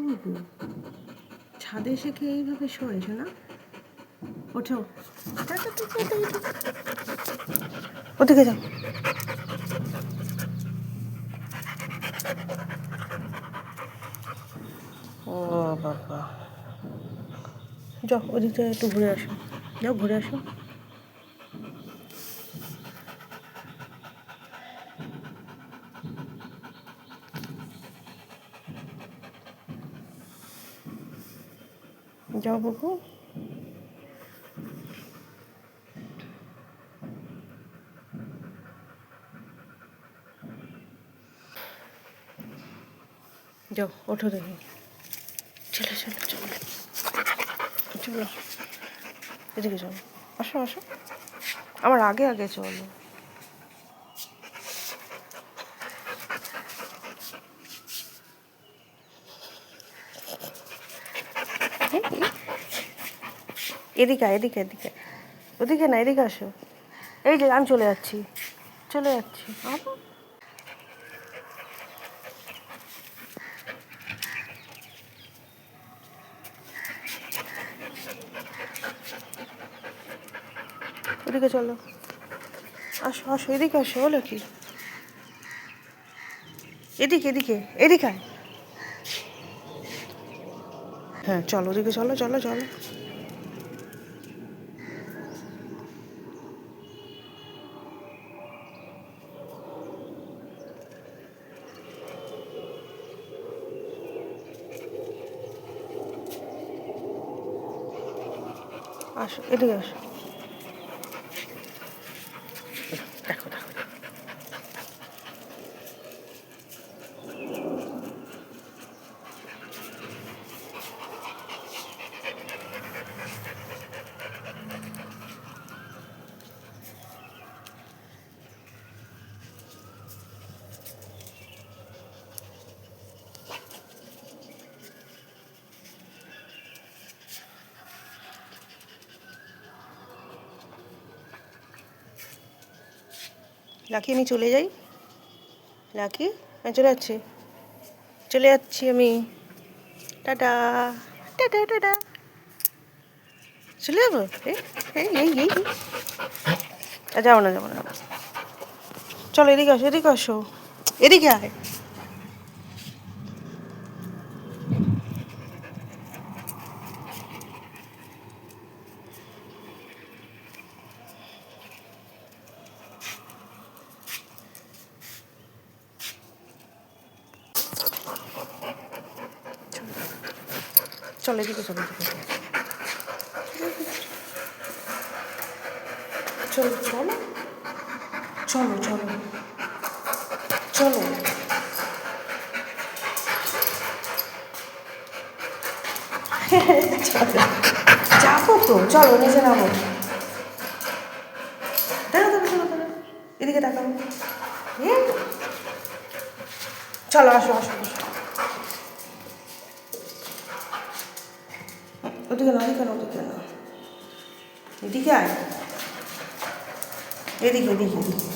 বাবু ছাদে এসে কি এইভাবে শোয়েছে না? ওঠো, ওদিকে যাও। ও বাবা, যাও ওদিকে একটু ঘুরে আসো, যাও ঘুরে আসো। যাও বাবু। যাও ওঠো দেখি। চলো চলো চলো চলো, এদিকে চলো, আসো আসো, আমার আগে আগে চলো। এদিকে এদিকে এদিকে, ওদিকে না, এদিকে আসো। এই যে আমি চলে যাচ্ছি, চলে যাচ্ছি। ওদিকে চলো, আসো আসো, এদিকে আসো। হলো কি? এদিকে এদিকে এদিকে আয়। হ্যাঁ চলো, ওদিকে চলো চলো চলো। আসো এদিকে আসো। দেখো দেখো, লাকি আমি চলে যাই। লাকি আমি চলে যাচ্ছি, চলে যাচ্ছি আমি। টাটা টাটা টাটা, চলে যাবো। এই এই এই এই, যাবো না যাবো না, চলো এদিকে আসো, এদিকে আসো, এদিকে আয়। চলো এদিকে চলো, এদিকে চলো চলো চলো চলো চলো। যাবো তো, চলো নিচে নামো। দাঁড়া দাঁড়া দাঁড়া দাঁড়া, এদিকে তাকাও। চলো আসো আসো আসো। ওদিকে না, ওদিকে না, ওদিকে না, এদিকে আয়। এদিকে এদিকে এদিকে।